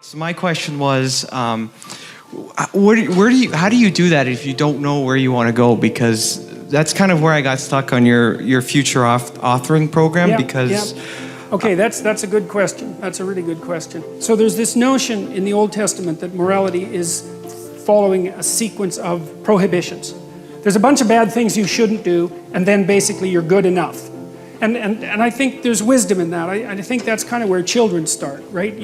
So my question was, how do you do that if you don't know where you want to go? Because that's kind of where I got stuck on your future authoring program. Okay, that's a good question. That's a really good question. So there's this notion in the Old Testament that morality is following a sequence of prohibitions. There's a bunch of bad things you shouldn't do, and then basically you're good enough. And I think there's wisdom in that. I think that's kind of where children start, right?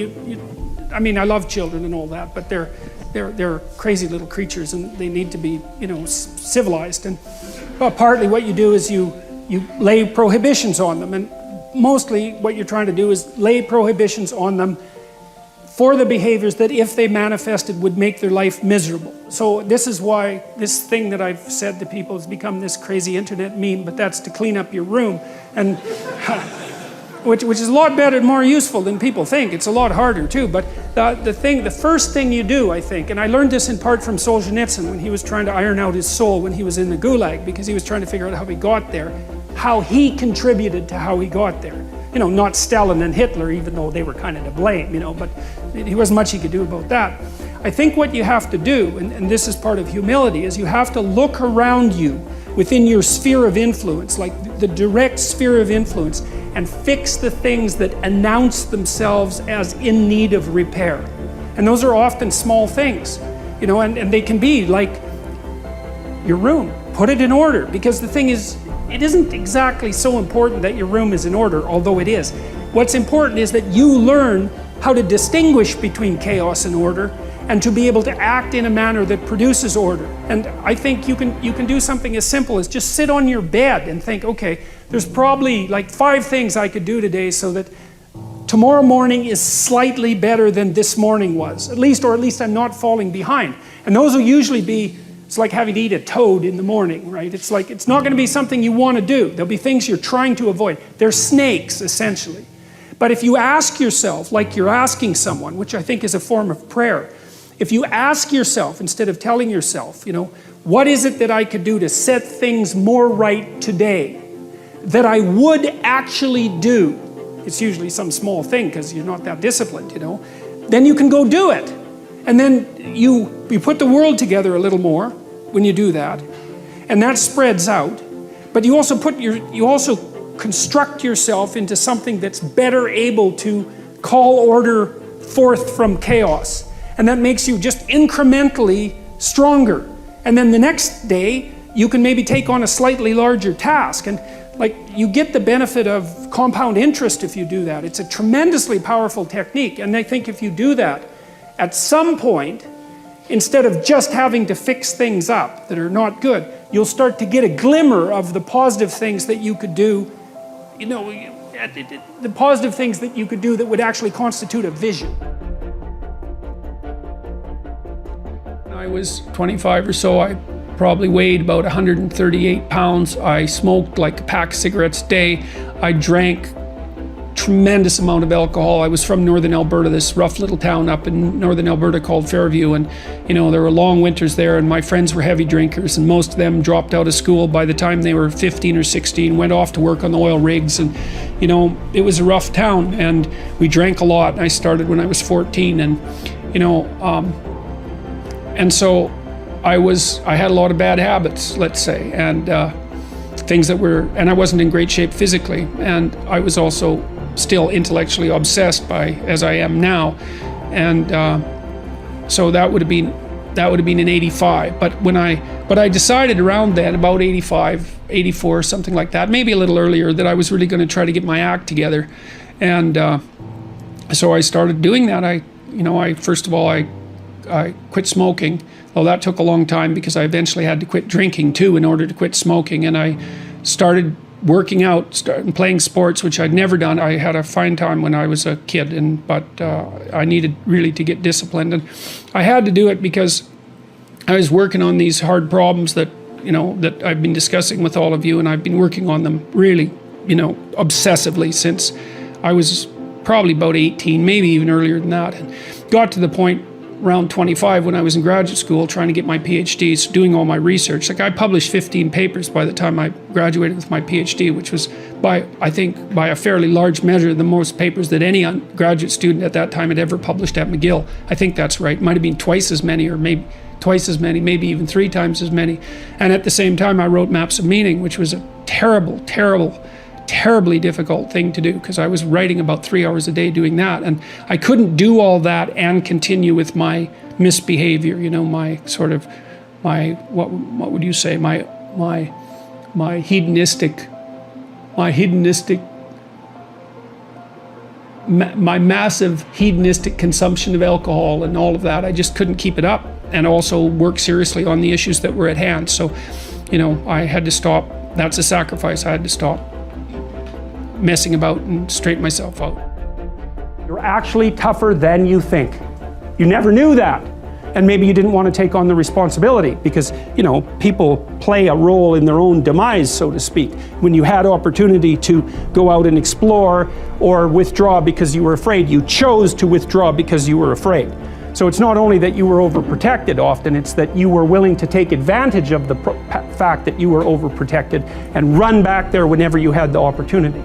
I mean, I love children and all that, but they're crazy little creatures, and they need to be, civilized. And partly what you do is you lay prohibitions on them, and mostly what you're trying to do is lay prohibitions on them for the behaviors that, if they manifested, would make their life miserable. So this is why this thing that I've said to people has become this crazy internet meme, but that's to clean up your room, and which is a lot better and more useful than people think. It's a lot harder too, but the first thing you do, I think, and I learned this in part from Solzhenitsyn when he was trying to iron out his soul when he was in the Gulag, because he was trying to figure out how he got there, how he contributed to how he got there. Not Stalin and Hitler, even though they were kind of to blame, but there wasn't much he could do about that. I think what you have to do, and this is part of humility, is you have to look around you within your sphere of influence, like the direct sphere of influence, and fix the things that announce themselves as in need of repair. And those are often small things, and they can be like your room. Put it in order, because the thing is, it isn't exactly so important that your room is in order, although it is. What's important is that you learn how to distinguish between chaos and order, and to be able to act in a manner that produces order. And I think you can do something as simple as just sit on your bed and think, okay, there's probably like 5 things I could do today so that tomorrow morning is slightly better than this morning was, or at least I'm not falling behind. And those will usually be, it's like having to eat a toad in the morning, right? It's like, it's not going to be something you want to do. There'll be things you're trying to avoid. They're snakes, essentially. But if you ask yourself, like you're asking someone, which I think is a form of prayer, if you ask yourself, instead of telling yourself, what is it that I could do to set things more right today that I would actually do? It's usually some small thing because you're not that disciplined, Then you can go do it. And then you put the world together a little more when you do that. And that spreads out. But you also construct yourself into something that's better able to call order forth from chaos. And that makes you just incrementally stronger. And then the next day, you can maybe take on a slightly larger task. And you get the benefit of compound interest if you do that. It's a tremendously powerful technique. And I think if you do that, at some point, instead of just having to fix things up that are not good, you'll start to get a glimmer of the positive things that you could do, the positive things that you could do that would actually constitute a vision. When I was 25 or so, I probably weighed about 138 pounds. I smoked like a pack of cigarettes a day. I drank tremendous amount of alcohol. I was from northern Alberta, this rough little town up in northern Alberta called Fairview, and there were long winters there, and my friends were heavy drinkers, and most of them dropped out of school by the time they were 15 or 16, went off to work on the oil rigs, and it was a rough town, and we drank a lot. I started when I was 14, and and so I had a lot of bad habits, let's say, and things that were, and I wasn't in great shape physically, and I was also still intellectually obsessed as I am now, and so that would have been in 85. But I decided around then, about 85, 84, something like that, maybe a little earlier, that I was really going to try to get my act together, and so I started doing that. First of all, I quit smoking. Well, that took a long time because I eventually had to quit drinking too in order to quit smoking, and I started working out, started playing sports, which I'd never done. I had a fine time when I was a kid, but I needed really to get disciplined, and I had to do it because I was working on these hard problems that I've been discussing with all of you, and I've been working on them really, obsessively since I was probably about 18, maybe even earlier than that, and got to the point around 25 when I was in graduate school trying to get my PhD, doing all my research. I published 15 papers by the time I graduated with my PhD, which was I think by a fairly large measure, the most papers that any graduate student at that time had ever published at McGill. I think that's right. Might have been twice as many, or maybe twice as many, maybe even 3 times as many. And at the same time, I wrote Maps of Meaning, which was a terribly difficult thing to do, because I was writing about 3 hours a day doing that. And I couldn't do all that and continue with my misbehavior, you know, my sort of, what would you say, my hedonistic, my massive hedonistic consumption of alcohol and all of that. I just couldn't keep it up, and also work seriously on the issues that were at hand. So, you know, I had to stop. That's a sacrifice. I had to stop messing about and straighten myself out. You're actually tougher than you think. You never knew that. And maybe you didn't want to take on the responsibility because, you know, people play a role in their own demise, so to speak. When you had opportunity to go out and explore or withdraw because you were afraid, you chose to withdraw because you were afraid. So it's not only that you were overprotected often, it's that you were willing to take advantage of the fact that you were overprotected and run back there whenever you had the opportunity.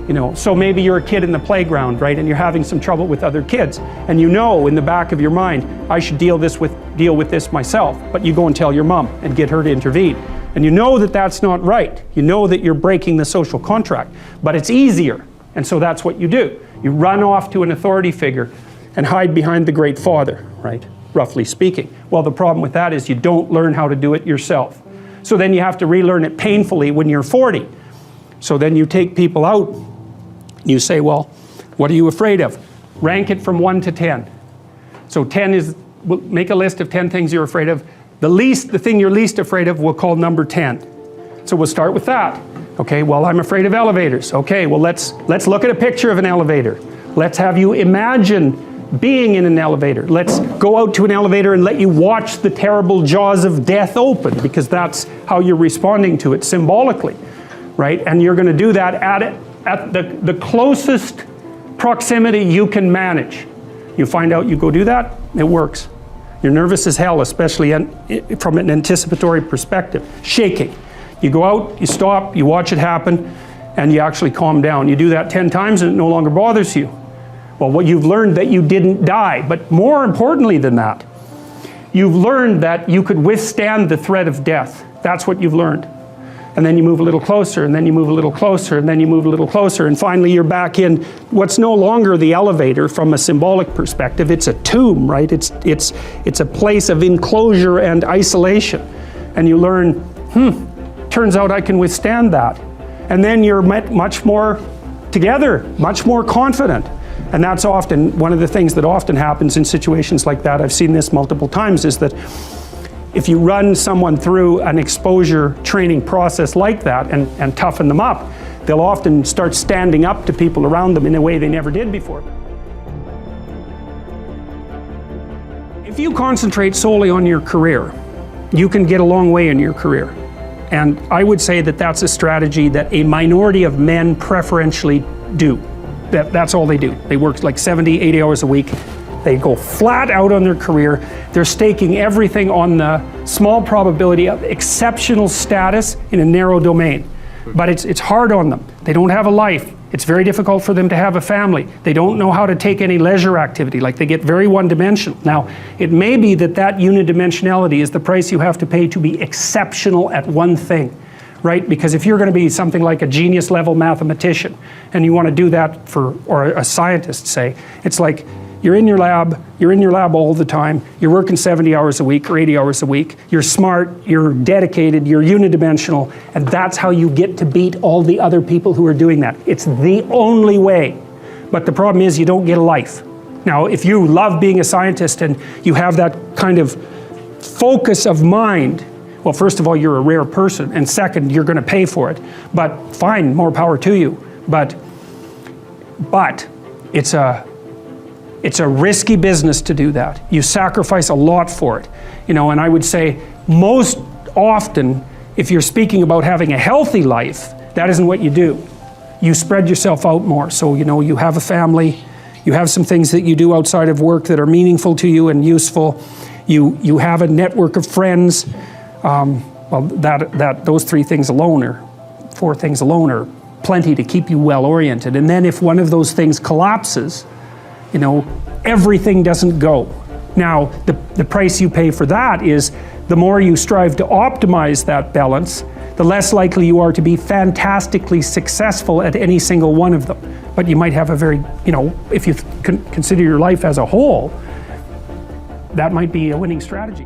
You know, so maybe you're a kid in the playground, right, and you're having some trouble with other kids, and you know in the back of your mind, I should deal with this myself, but you go and tell your mom and get her to intervene. And you know that that's not right. You know that you're breaking the social contract, but it's easier, and so that's what you do. You run off to an authority figure and hide behind the Great Father, right, roughly speaking. Well, the problem with that is you don't learn how to do it yourself. So then you have to relearn it painfully when you're 40. So then you take people out. You say, well, what are you afraid of? Rank it from 1 to 10. So 10 is, we'll make a list of 10 things you're afraid of. The thing you're least afraid of we'll call number 10. So we'll start with that. Okay, well, I'm afraid of elevators. Okay, well, let's look at a picture of an elevator. Let's have you imagine being in an elevator. Let's go out to an elevator and let you watch the terrible jaws of death open, because that's how you're responding to it symbolically, right? And you're going to do that at the closest proximity you can manage. You find out, you go do that, it works. You're nervous as hell, especially from an anticipatory perspective. Shaking. You go out, you stop, you watch it happen, and you actually calm down. You do that 10 times and it no longer bothers you. Well, what you've learned that you didn't die, but more importantly than that, you've learned that you could withstand the threat of death. That's what you've learned. And then you move a little closer, and then you move a little closer, and then you move a little closer, and finally you're back in what's no longer the elevator from a symbolic perspective. It's a tomb, right? It's a place of enclosure and isolation. And you learn, turns out I can withstand that. And then you're much more together, much more confident. And that's often one of the things that often happens in situations like that. I've seen this multiple times, is that if you run someone through an exposure training process like that and toughen them up, they'll often start standing up to people around them in a way they never did before. If you concentrate solely on your career, you can get a long way in your career. And I would say that that's a strategy that a minority of men preferentially do. That's all they do. They work like 70, 80 hours a week. They go flat out on their career. They're staking everything on the small probability of exceptional status in a narrow domain. But it's hard on them. They don't have a life. It's very difficult for them to have a family. They don't know how to take any leisure activity. Like, they get very one-dimensional. Now, it may be that unidimensionality is the price you have to pay to be exceptional at one thing, right? Because if you're going to be something like a genius level mathematician and you want to do that or a scientist, say, it's like, you're in your lab all the time, you're working 70 hours a week or 80 hours a week, you're smart, you're dedicated, you're unidimensional, and that's how you get to beat all the other people who are doing that. It's the only way. But the problem is you don't get a life. Now, if you love being a scientist and you have that kind of focus of mind, well, first of all, you're a rare person, and second, you're going to pay for it. But fine, more power to you. But it's a risky business to do that. You sacrifice a lot for it. You know, and I would say most often, if you're speaking about having a healthy life, that isn't what you do. You spread yourself out more. So, you know, you have a family, you have some things that you do outside of work that are meaningful to you and useful. You have a network of friends. Well, those 3 things alone, or 4 things alone, are plenty to keep you well oriented. And then if one of those things collapses, you know, everything doesn't go. Now, the price you pay for that is the more you strive to optimize that balance, the less likely you are to be fantastically successful at any single one of them. But you might have a very, you know, if you consider your life as a whole, that might be a winning strategy.